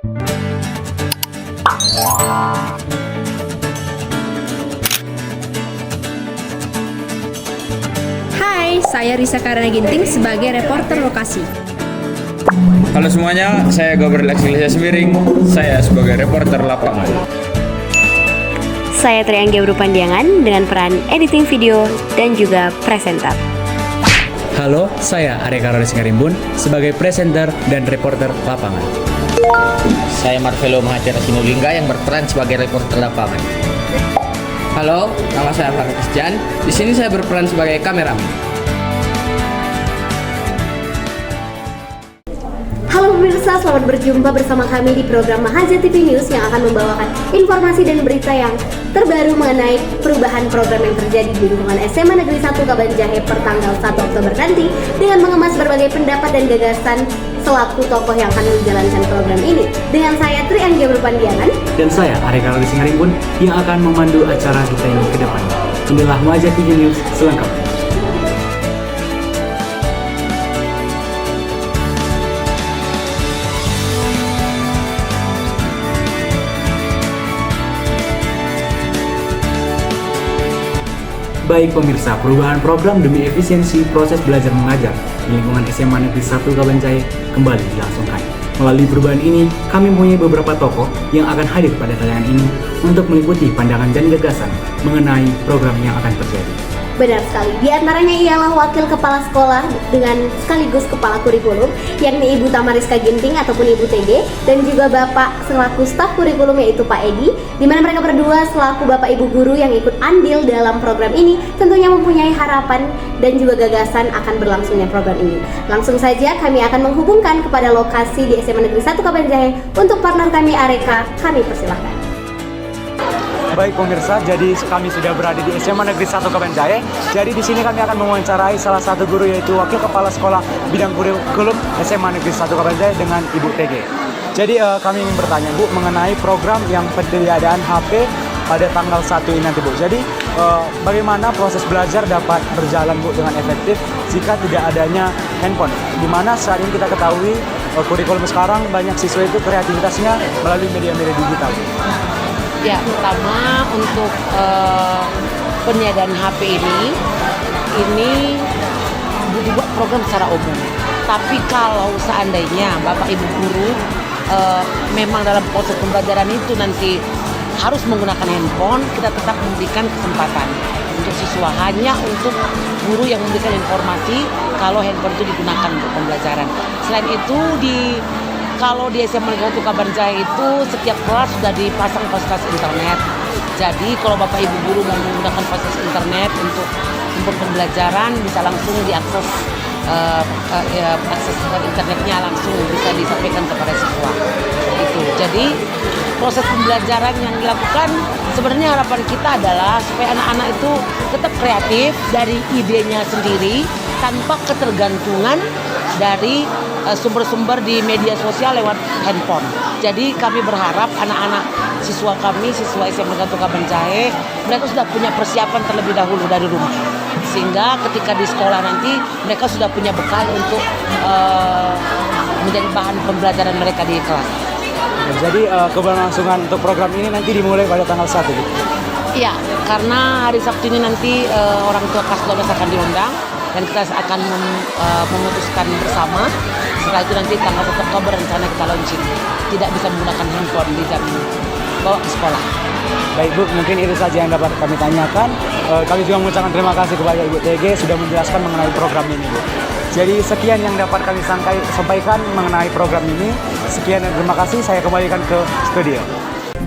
Hai, saya Risa Karana Ginting sebagai reporter lokasi. Halo semuanya, saya Gabriel Excelsius Miring, saya sebagai reporter lapangan. Saya Trianggia Pandiangan dengan peran editing video dan juga presenter. Halo, saya Arya Karoli Singarimbun sebagai presenter dan reporter lapangan. Saya Marvelo Mahacera Sinulingga yang berperan sebagai reporter lapangan. Halo, nama saya Farhan Kristian. Di sini saya berperan sebagai kameramen. Halo pemirsa, selamat berjumpa bersama kami di program Mahaja TV News yang akan membawakan informasi dan berita yang terbaru mengenai perubahan program yang terjadi di lingkungan SMA Negeri 1 Kabanjahe per tanggal 1 Oktober nanti dengan mengemas berbagai pendapat dan gagasan selaku tokoh yang akan menjalankan program ini. Dengan saya Trianggia Pandiangan Dan saya Arya Karoli Singarimbun yang akan memandu acara kita ini ke depan. Inilah Mahaja TV News selengkapnya. Baik pemirsa, perubahan program demi efisiensi proses belajar mengajar di lingkungan SMA Negeri 1 Kabanjahe kembali dilangsungkan. Melalui perubahan ini, kami mempunyai beberapa tokoh yang akan hadir pada tayangan ini untuk meliputi pandangan dan gagasan mengenai program yang akan terjadi. Benar sekali, di antaranya ialah Wakil Kepala Sekolah dengan sekaligus Kepala Kurikulum, yakni Ibu Tamariska Ginting ataupun Ibu TG, dan juga Bapak selaku staf kurikulum yaitu Pak Edi, di mana mereka berdua selaku Bapak Ibu Guru yang ikut andil dalam program ini tentunya mempunyai harapan dan juga gagasan akan berlangsungnya program ini. Langsung saja kami akan menghubungkan kepada lokasi di SMA Negeri 1 Kabanjahe untuk partner kami Areka, kami persilahkan. Baik pemirsa, jadi kami sudah berada di SMA Negeri 1 Kabanjahe. Jadi di sini kami akan mewawancarai salah satu guru yaitu Wakil Kepala Sekolah Bidang Kurikulum SMA Negeri 1 Kabanjahe dengan Ibu TG. Jadi kami ingin bertanya Bu mengenai program yang peniadaan HP pada tanggal 1 ini nanti Bu. Jadi bagaimana proses belajar dapat berjalan Bu dengan efektif jika tidak adanya handphone? Dimana saat ini kita ketahui kurikulum sekarang banyak siswa itu kreativitasnya melalui media-media digital. Ya, pertama untuk peniadaan HP ini dibuat program secara umum. Tapi kalau seandainya Bapak Ibu Guru memang dalam proses pembelajaran itu nanti harus menggunakan handphone, kita tetap memberikan kesempatan untuk siswa, hanya untuk guru yang memberikan informasi kalau handphone itu digunakan untuk pembelajaran. Selain itu kalau di SMA Negeri 1 Kabanjahe itu setiap kelas sudah dipasang fasilitas internet. Jadi kalau Bapak Ibu Guru mau menggunakan fasilitas internet untuk pembelajaran bisa langsung diakses akses internetnya langsung bisa disampaikan kepada siswa. Itu. Jadi proses pembelajaran yang dilakukan sebenarnya harapan kita adalah supaya anak-anak itu tetap kreatif dari idenya sendiri tanpa ketergantungan dari sumber-sumber di media sosial lewat handphone. Jadi kami berharap anak-anak siswa kami, siswa SMA Negeri 1 Kabanjahe, mereka sudah punya persiapan terlebih dahulu dari rumah. Sehingga ketika di sekolah nanti mereka sudah punya bekal untuk menjadi bahan pembelajaran mereka di kelas. Jadi keberlangsungan untuk program ini nanti dimulai pada tanggal 1 Bu. Iya, karena hari Sabtu ini nanti orang tua kelas 12 akan diundang dan kita akan memutuskan bersama. Setelah itu nanti tanggal 1 Oktober rencana kita launching. Tidak bisa menggunakan handphone di jam bawa ke sekolah. Baik Bu, mungkin itu saja yang dapat kami tanyakan. Kami juga mengucapkan terima kasih kepada Ibu TG sudah menjelaskan mengenai program ini Bu. Jadi sekian yang dapat kami sampaikan mengenai program ini. Sekian dan terima kasih, saya kembalikan ke studio.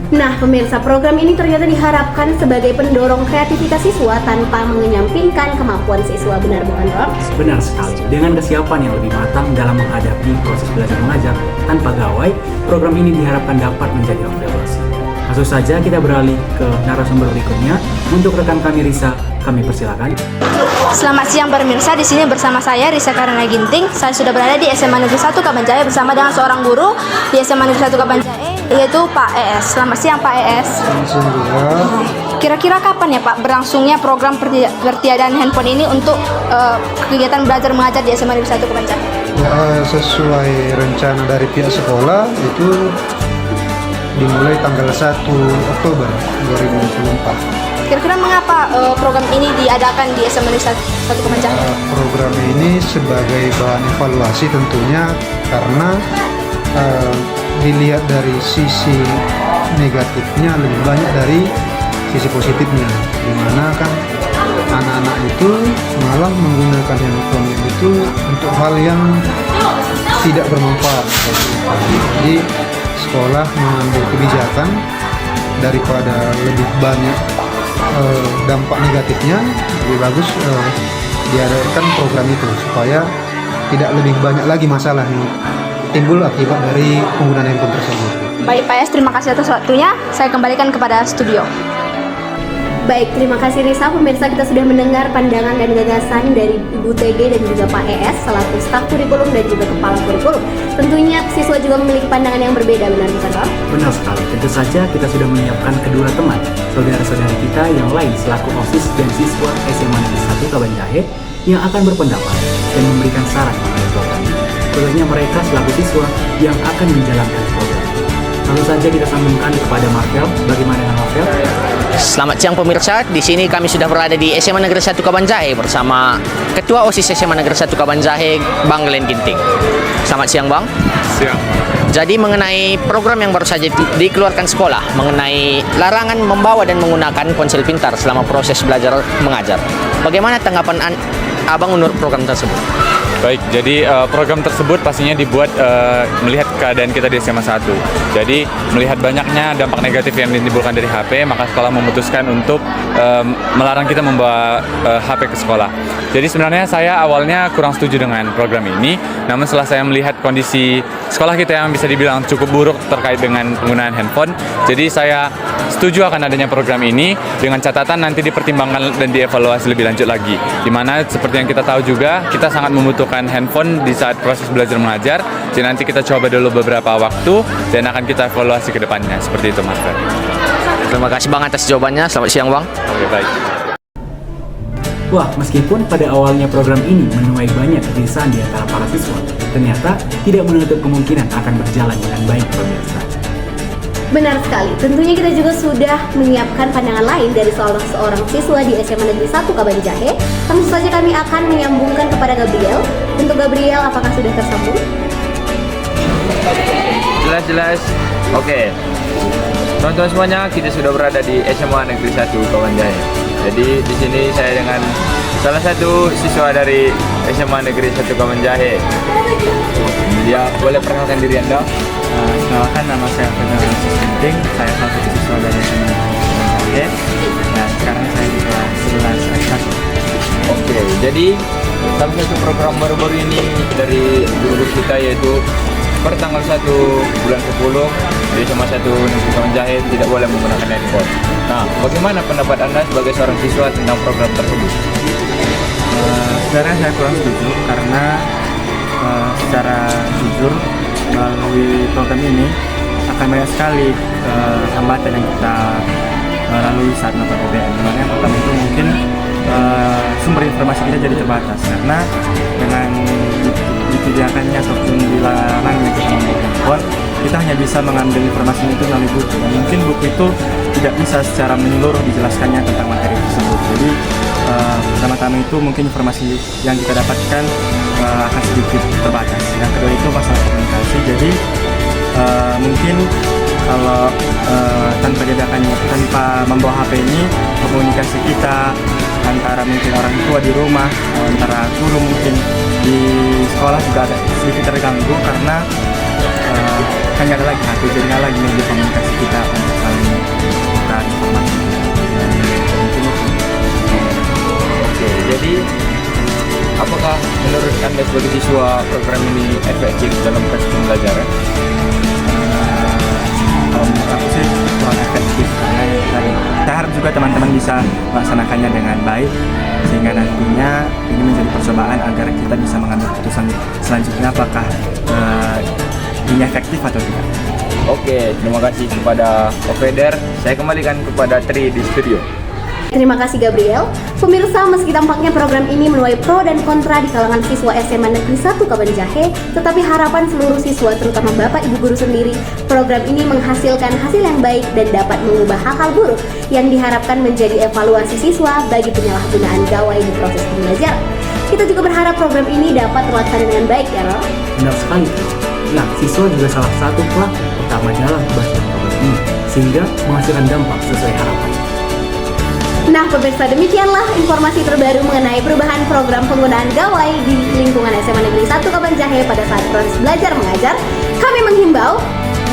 Nah pemirsa, program ini ternyata diharapkan sebagai pendorong kreativitas siswa tanpa mengenyampingkan kemampuan siswa, benar bukan Rob? Benar sekali, dengan kesiapan yang lebih matang dalam menghadapi proses belajar mengajar tanpa gawai, program ini diharapkan dapat menjadi evaluasi. Langsung saja kita beralih ke narasumber berikutnya. Untuk rekan kami Risa, kami persilakan. Selamat siang pemirsa, di sini bersama saya Risa Karana Ginting. Saya sudah berada di SMA Negeri 1 Kabanjahe bersama dengan seorang guru di SMA Negeri 1 Kabanjahe, yaitu Pak ES. Selamat siang Pak ES. Kira-kira kapan ya Pak berlangsungnya program pertiadaan handphone ini untuk kegiatan belajar mengajar di SMA Negeri 1 Kabanjahe? Ya, sesuai rencana dari pihak sekolah itu dimulai tanggal 1 Oktober 2024. Kira-kira mengapa program ini diadakan di SMA Negeri 1 Kabanjahe? Program ini sebagai bahan evaluasi tentunya karena dilihat dari sisi negatifnya lebih banyak dari sisi positifnya, dimana kan anak-anak itu malah menggunakan handphone itu untuk hal yang tidak bermanfaat. Jadi sekolah mengambil kebijakan daripada lebih banyak dampak negatifnya, lebih bagus diadakan program itu supaya tidak lebih banyak lagi masalah yang timbul akibat dari penggunaan handphone tersebut. Baik Pak Es, terima kasih atas waktunya. Saya kembalikan kepada studio. Baik, terima kasih Risa. Pemirsa, kita sudah mendengar pandangan dan gagasan dari Ibu TG dan juga Pak ES selaku staf kurikulum dan juga kepala kurikulum. Tentunya siswa juga memiliki pandangan yang berbeda, benar bukan Pak? Benar sekali. Tentu saja kita sudah menyiapkan kedua teman, saudara-saudara kita yang lain selaku OSIS dan siswa SMA Negeri 1 Kabanjahe yang akan berpendapat dan memberikan saran mengenai program ini. Tentunya mereka selaku siswa yang akan menjalankan program. Lalu saja kita sambungkan kepada Marvel. Bagaimana dengan Marvel? Selamat siang pemirsa, di sini kami sudah berada di SMA Negeri 1 Kabanjahe bersama Ketua OSIS SMA Negeri 1 Kabanjahe, Bang Glenn Ginting. Selamat siang Bang. Siang. Jadi mengenai program yang baru saja dikeluarkan sekolah mengenai larangan membawa dan menggunakan ponsel pintar selama proses belajar mengajar. Bagaimana tanggapan Abang menurut program tersebut? Baik, jadi program tersebut pastinya dibuat melihat keadaan kita di SMA 1. Jadi melihat banyaknya dampak negatif yang ditimbulkan dari HP, maka sekolah memutuskan untuk melarang kita membawa HP ke sekolah. Jadi sebenarnya saya awalnya kurang setuju dengan program ini, namun setelah saya melihat kondisi sekolah kita yang bisa dibilang cukup buruk terkait dengan penggunaan handphone, jadi saya setuju akan adanya program ini dengan catatan nanti dipertimbangkan dan dievaluasi lebih lanjut lagi. Dimana seperti yang kita tahu juga, kita sangat membutuhkan handphone di saat proses belajar mengajar. Jadi nanti kita coba dulu beberapa waktu dan akan kita evaluasi ke depannya. Seperti itu Mas. Terima kasih Bang atas jawabannya. Selamat siang Bang. Oke, baik. Wah, meskipun pada awalnya program ini menuai banyak kegelisahan di antara para siswa, ternyata tidak menutup kemungkinan akan berjalan dengan baik pemirsa. Benar sekali. Tentunya kita juga sudah menyiapkan pandangan lain dari seorang siswa di SMA Negeri 1 Kabanjahe. Tentu saja kami akan menyambungkan kepada Gabriel. Untuk Gabriel, apakah sudah tersambung? Jelas. Oke. Teman-teman semuanya, kita sudah berada di SMA Negeri 1 Kabanjahe. Jadi di sini saya dengan salah satu siswa dari SMA Negeri 1 Kabanjahe. Ya, boleh perkenalkan diri Anda? Kenalkan, nama saya Federal Ginting. Saya salah satu siswa dari SMA Negeri 1 Kabanjahe. Nah, sekarang saya di kelas 11 S1. Oke, jadi salah satu program baru-baru ini dari guru kita yaitu per tanggal 1 bulan 10 di SMA 1 Negeri Kabanjahe tidak boleh menggunakan handphone. Nah, bagaimana pendapat Anda sebagai seorang siswa tentang program tersebut? Sebenarnya saya kurang setuju karena secara jujur melalui program ini akan banyak sekali hambatan yang kita lalui saat melakukan PBM. Dimana yang pertama itu mungkin sumber informasi kita jadi terbatas karena dengan disediakannya ataupun dilarangnya kita menggunakan handphone, kita hanya bisa mengambil informasi itu melalui buku. Dan mungkin buku itu tidak bisa secara menyeluruh dijelaskannya tentang materi tersebut. Jadi pertama-tama itu mungkin informasi yang kita dapatkan akan sedikit terbatas. Yang kedua itu masalah komunikasi. Jadi mungkin kalau tanpa membawa HP ini, komunikasi kita antara mungkin orang tua di rumah, antara guru mungkin di sekolah juga agak sedikit terganggu karena hanya ada lagi HP, jadi nggak lagi media komunikasi kita untuk saling tukar informasi. Mungkin itu. Oke, jadi apakah menurut Anda sebagai siswa program ini efektif dalam proses pembelajaran? Kalau menurut aku sih kurang efektif karena kita harap juga teman-teman bisa melaksanakannya dengan baik sehingga nantinya ini menjadi percobaan agar kita bisa mengambil keputusan selanjutnya apakah ini efektif atau tidak. Oke, terima kasih kepada Ofeder. Saya kembalikan kepada Tri di studio. Terima kasih Gabriel. Pemirsa, meski tampaknya program ini menuai pro dan kontra di kalangan siswa SMA Negeri 1 Kabanjahe, tetapi harapan seluruh siswa terutama Bapak Ibu guru sendiri, program ini menghasilkan hasil yang baik dan dapat mengubah hal-hal buruk yang diharapkan menjadi evaluasi siswa bagi penyalahgunaan gawai di proses pembelajaran. Kita juga berharap program ini dapat terlaksana dengan baik ya, Rol? Benar sekali. Ya, siswa juga salah satu pelaku utama dalam pembahasan program ini, sehingga menghasilkan dampak sesuai harapan. Nah, pemirsa, demikianlah informasi terbaru mengenai perubahan program penggunaan gawai di lingkungan SMA Negeri 1 Kabanjahe pada saat proses belajar mengajar. Kami menghimbau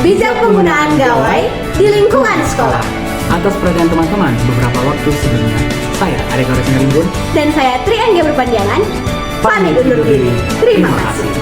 bijak penggunaan gawai di lingkungan sekolah. Atas perhatian teman-teman, beberapa waktu sebelumnya, saya Areka Resmi Rimbun Dan saya Tri Anggia Berpanjangan, pamit undur diri. Terima kasih.